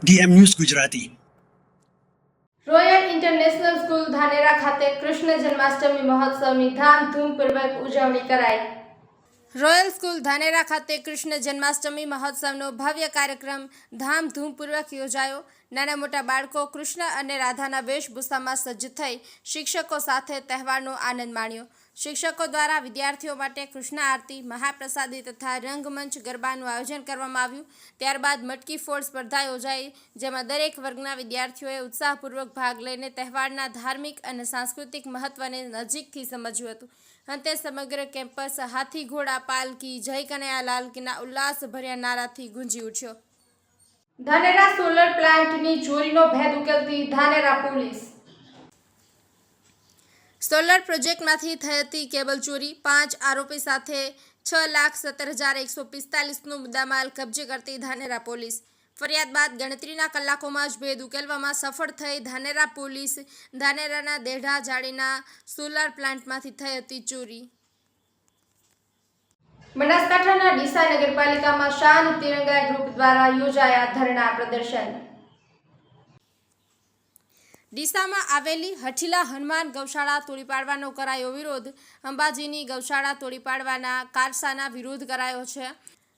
DM news Gujarati. Royal international school Dhanera ખાતે કૃષ્ણ જન્માષ્ટમી મહોત્સવની ધામધૂમપૂર્વક ઉજવણી કરાઈ। રોયલ સ્કૂલ ધાનેરા ખાતે કૃષ્ણ જન્માષ્ટમી મહોત્સવનો ભવ્ય કાર્યક્રમ ધામધૂમપૂર્વક યોજાયો। નાના મોટા બાળકો કૃષ્ણ અને રાધાના વેશભૂષામાં સજ્જ થઈ શિક્ષકો સાથે તહેવારનો આનંદ માણ્યો। શિક્ષકો દ્વારા વિદ્યાર્થીઓ માટે કૃષ્ણ આરતી, મહાપ્રસાદી તથા રંગમંચ ગરબાનું આયોજન કરવામાં આવ્યું। ત્યારબાદ મટકી ફોડ સ્પર્ધા યોજાઈ, જેમાં દરેક વર્ગના વિદ્યાર્થીઓએ ઉત્સાહપૂર્વક ભાગ લઈને તહેવારના ધાર્મિક અને સાંસ્કૃતિક મહત્વને નજીકથી સમજ્યું હતું। અંતે સમગ્ર કેમ્પસ હાથી ઘોડા પાલકી જય કનૈયાલાલ કીના ઉલ્લાસભર્યા નારાથી ગુંજી ઉઠ્યો। ધાનેરા સોલર પ્લાન્ટની ચોરીનો ભેદ ઉકેલતી ધાનેરા પોલીસ। સોલર પ્રોજેક્ટમાંથી થઈ હતી કેબલ ચોરી। 5 આરોપી સાથે 6,17,145નો મુદ્દામાલ કબજે કરતી ધાનેરા પોલીસ। ફરિયાદ બાદ ગણતરીના કલાકોમાં જ ભેદ ઉકેલવામાં સફળ થઈ ધાનેરા પોલીસ ધાનેરાના દેઢા જાળીના સોલર પ્લાન્ટમાંથી થઈ હતી ચોરી। બનાસકાંઠાના ડીસા નગરપાલિકામાં શાન તિરંગા ગ્રુપ દ્વારા યોજાયા ધરણા પ્રદર્શન। ડીસામાં આવેલી હઠીલા હનુમાન ગૌશાળા તોડી પાડવાનો કરાયો વિરોધ। અંબાજીની ગૌશાળા તોડી પાડવાના કારસાના વિરોધ કરાયો છે।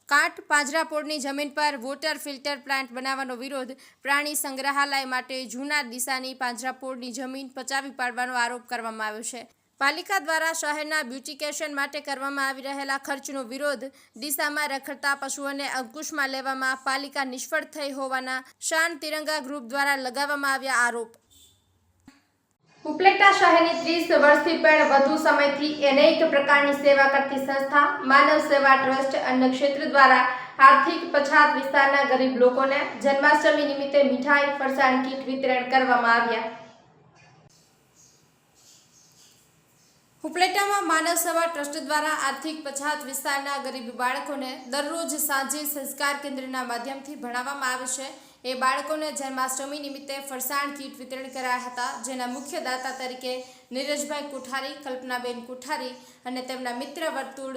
કાંટ પાંજરાપોળની જમીન પર વોટર ફિલ્ટર પ્લાન્ટ બનાવવાનો વિરોધ। પ્રાણી સંગ્રહાલય માટે જૂના ડીસાની પાંજરાપોળની જમીન પચાવી પાડવાનો આરોપ કરવામાં આવ્યો છે। પાલિકા દ્વારા શહેરના બ્યુટિફિકેશન માટે કરવામાં આવી રહેલા ખર્ચનો વિરોધ। ડીસામાં રખડતા પશુઓને અંકુશમાં લેવામાં પાલિકા નિષ્ફળ થઈ હોવાના શાન તિરંગા ગ્રુપ દ્વારા લગાવવામાં આવ્યા આરોપ। ઉપલેટા શહેરની 30 વર્ષથી પણ વધુ સમયથી અનેક પ્રકારની સેવા કરતી સંસ્થા માનવ સેવા ટ્રસ્ટ અન્ન ક્ષેત્ર દ્વારા આર્થિક પછાત વિસ્તારના ગરીબ લોકોને જન્માષ્ટમી નિમિત્તે મીઠાઈ ફરસાણ કીટ વિતરણ કરવામાં આવ્યા। ઉપલેટામાં માનવ સેવા ટ્રસ્ટ દ્વારા આર્થિક પછાત વિસ્તારના ગરીબ બાળકોને દરરોજ સાંજે સંસ્કાર કેન્દ્રના માધ્યમથી ભણાવવામાં આવે છે। એ બાળકોને જન્માષ્ટમી નિમિત્તે ફરસાણ કીટ વિતરણ કરાયા હતા, જેના મુખ્ય દાતા તરીકે નીરજભાઈ કોઠારી, કલ્પનાબેન કોઠારી અને તેમના મિત્ર વર્તુળ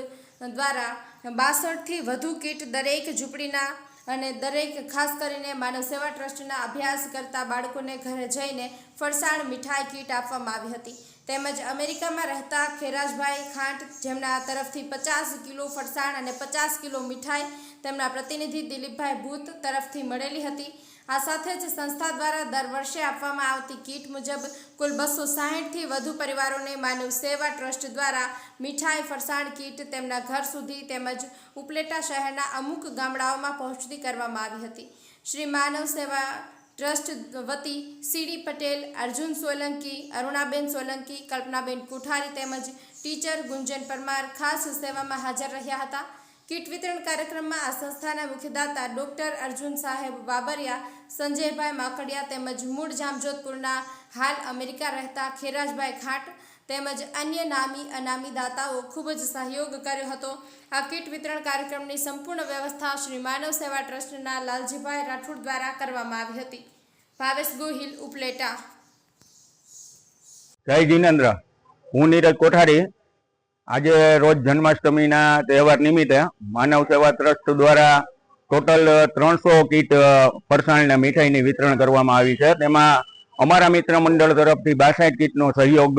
દ્વારા 62થી વધુ કીટ દરેક ઝૂંપડીના અને દરેક ખાસ કરીને માનવ સેવા ટ્રસ્ટના અભ્યાસ કરતા બાળકોને ઘરે જઈને ફરસાણ મીઠાઈ કીટ આપવામાં આવી હતી। તેમજ અમેરિકામાં રહેતા ખેરાજભાઈ ખાંટ, જેમના તરફથી 50 કિલો ફરસાણ અને 50 કિલો મીઠાઈ તેમના પ્રતિનિધિ દિલીપભાઈ ભૂત તરફથી મળેલી હતી। આ સાથે જ સંસ્થા દ્વારા દર વર્ષે આપવામાં આવતી કીટ મુજબ કુલ 260થી વધુ પરિવારોને માનવ સેવા ટ્રસ્ટ દ્વારા મીઠાઈ ફરસાણ કીટ તેમના ઘર સુધી તેમજ ઉપલેટા શહેરના અમુક ગામડાઓમાં પહોંચતી કરવામાં આવી હતી। શ્રી માનવ સેવા ટ્રસ્ટ વતી સીડી પટેલ, અર્જુન સોલંકી, અરુણાબેન સોલંકી, કલ્પનાબેન કોઠારી તેમજ ટીચર ગુંજન પરમાર ખાસ સેવામાં હાજર રહ્યા હતા। કીટ વિતરણ કાર્યક્રમમાં આ સંસ્થાના મુખ્યદાતા ડોક્ટર અર્જુન સાહેબ બાબરિયા, સંજયભાઈ માકડિયા તેમજ મૂળ જામજોધપુરના હાલ અમેરિકા રહેતા ખેરાજભાઈ ખાંટ તેમજ અન્ય નામી અનામી દાતાઓ ખૂબ જ સહયોગ કર્યો હતો। આ કીટ વિતરણ કાર્યક્રમની સંપૂર્ણ વ્યવસ્થા શ્રી માનવ સેવા ટ્રસ્ટના લાલજીભાઈ રાઠોડ દ્વારા કરવામાં આવી હતી। ભાવેશ ગોહિલ, ઉપલેટા। જય જીનેન્દ્ર, હું નીરજ કોઠારી। આજે રોજ જન્માષ્ટમીના તહેવાર નિમિત્તે માનવ સેવા ટ્રસ્ટ દ્વારા ટોટલ 300 કીટ ફરસાણ અને મીઠાઈની વિતરણ કરવામાં આવી છે। તેમાં અમારા મિત્ર મંડળ તરફથી 62 કીટનો સહયોગ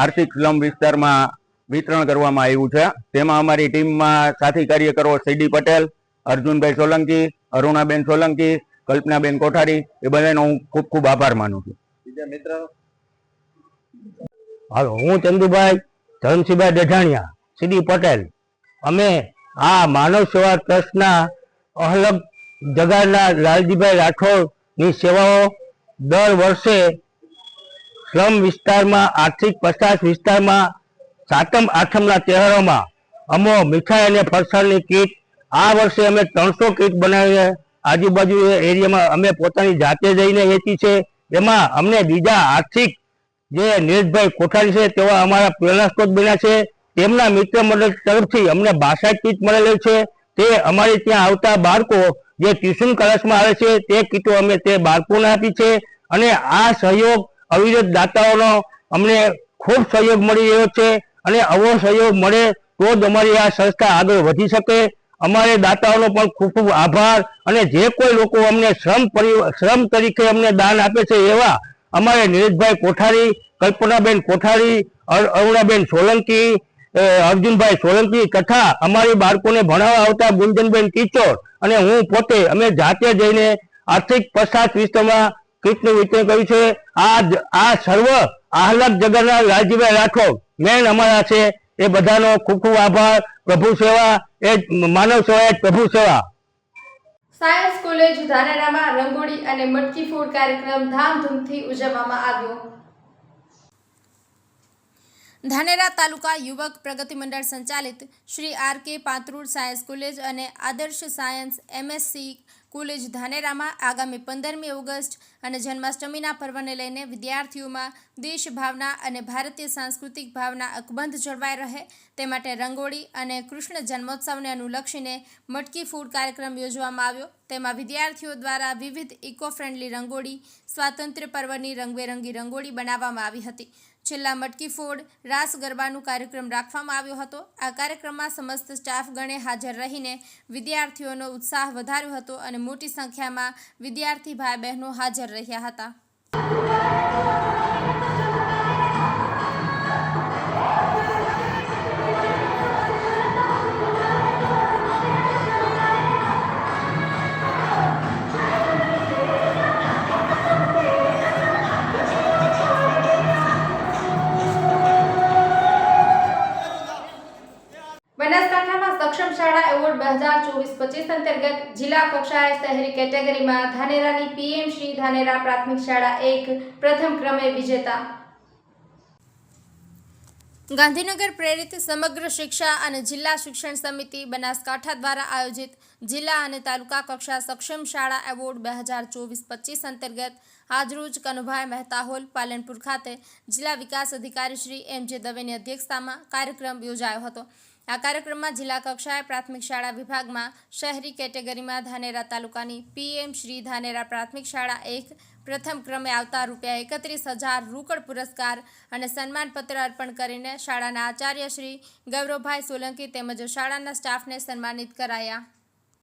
આર્થિક સ્લમ વિસ્તારમાં વિતરણ કરવામાં આવ્યું છે। તેમાં અમારી ટીમમાં સાથી કાર્યકરો સીડી પટેલ, અર્જુનભાઈ સોલંકી, અરુણાબેન સોલંકી, કલ્પનાબેન કોઠારી એ બધાનો હું ખૂબ ખૂબ આભાર માનું છું। બીજા મિત્ર હું ચંદુભાઈ ધનસિંહભાઈ ડઢાણિયા, સીડી પટેલ। અમે આ માનવ સેવા ટ્રસ્ટના અલગ જગાના લાલજીભાઈ રાઠોડની સેવાઓ દર વર્ષે સ્લમ વિસ્તારમાં આર્થિક પછાત વિસ્તારમાં સાતમ આઠમના તહેવારોમાં અમો મીઠાઈ અને ફરસાણની કીટ આ વર્ષે અમે 300 કીટ બનાવીને આજુબાજુ એરિયામાં અમે પોતાની જાતે જઈને વેચી છે। એમાં અમને બીજા આર્થિક જે નીરજભાઈ કોઠારી છે તેવા અમારા પ્રેરણાસ્ત્રોત બન્યા છે। તેમના મિત્ર મંડળ તરફથી અમને 62 કીટ મળેલી છે। તે અમારી ત્યાં આવતા બાળકો જે ટ્યુશન ક્લાસમાં આવે છે તે કીટો અમે તે બાળકોને આપી છે। અને આ સહયોગ અવિરત દાતાઓનો અમને ખૂબ સહયોગ મળી રહ્યો છે અને આવો સહયોગ મળે તો જ અમારી આ સંસ્થા આગળ વધી શકે। અમારે દાતાઓનો પણ ખૂબ ખૂબ આભાર. અને જે કોઈ લોકો અમને શ્રમ તરીકે અમને દાન આપે છે એવા અમારે નીરજભાઈ કોઠારી, કલ્પનાબેન કોઠારી, અરુણાબેન સોલંકી, અર્જુનભાઈ સોલંકી તથા અમારી બાળકોને ભણાવવા આવતા ગુંજનબેન ટીચર અને હું પોતે અમે જાતે જઈને આર્થિક પછાત વિસ્તારમાં કીટનું વિતરણ કર્યું છે. આ સર્વ આહલાદ જગરના લાલજીભાઈ રાઠોડ મેન અમારા છે. એ બધાનો ખૂબ ખૂબ આભાર. પ્રભુ સેવા એ માનવ સેવા એ પ્રભુ સેવા. સાયન્સ કોલેજ ધાનેરામાં રંગોળી અને મટકી ફોડ કાર્યક્રમ ધામધૂમથી ઉજવવામાં આવ્યો. ધાનેરા તાલુકા યુવક પ્રગતિ મંડળ સંચાલિત શ્રી આર.કે. પાંત્રુડ સાયન્સ કોલેજ અને આદર્શ સાયન્સ એમએસસી કોલેજ ધાનેરામાં આગામી 15મી ઓગસ્ટ અને જન્માષ્ટમીના પર્વને લઈને વિદ્યાર્થીઓમાં દેશભાવના અને ભારતીય સાંસ્કૃતિક ભાવના અકબંધ જળવાઈ રહે તે માટે રંગોળી અને કૃષ્ણ જન્મોત્સવને અનુલક્ષીને મટકી ફૂડ કાર્યક્રમ યોજવામાં આવ્યો. તેમાં વિદ્યાર્થીઓ દ્વારા વિવિધ ઇકો ફ્રેન્ડલી રંગોળી, સ્વાતંત્ર્ય પર્વની રંગબેરંગી રંગોળી બનાવવામાં આવી હતી. છેલ્લા મટકી ફોડ રાસ ગરબાનું કાર્યક્રમ રાખવામાં આવ્યો હતો. આ કાર્યક્રમમાં સમસ્ત સ્ટાફગણે હાજર રહીને વિદ્યાર્થીઓનો ઉત્સાહ વધાર્યો હતો અને મોટી સંખ્યામાં વિદ્યાર્થી ભાઈ બહેનો હાજર રહ્યા હતા. બનાસકાંઠામાં સક્ષમ શાળા એવોર્ડ 2024-25 અંતર્ગત જિલ્લા કક્ષાએ શહેરી કેટેગરીમાં ધાનેરાની પીએમ શ્રી ધાનેરા પ્રાથમિક શાળા 1 પ્રથમ ક્રમે વિજેતા. ગાંધીનગર પ્રેરિત સમગ્ર શિક્ષા અને જિલ્લા શિક્ષણ સમિતિ બનાસકાંઠા દ્વારા આયોજિત જિલ્લા અને તાલુકા કક્ષા સક્ષમ શાળા એવોર્ડ 2024-25 અંતર્ગત આજરોજ કનુભાઈ મહેતા હોલ, પાલનપુર ખાતે જિલ્લા વિકાસ અધિકારી શ્રી એમ.જે. દવેની અધ્યક્ષતામાં કાર્યક્રમ યોજાયો હતો. આ કાર્યક્રમમાં જિલ્લા કક્ષાએ પ્રાથમિક શાળા વિભાગમાં શહેરી કેટેગરીમાં ધાનેરા તાલુકાની પીએમ શ્રી ધાનેરા પ્રાથમિક શાળા 1 પ્રથમ ક્રમે આવતા ₹31,000 રોકડ પુરસ્કાર અને સન્માનપત્ર અર્પણ કરીને શાળાના આચાર્ય શ્રી ગૌરવભાઈ સોલંકી તેમજ શાળાના સ્ટાફને સન્માનિત કરાયા.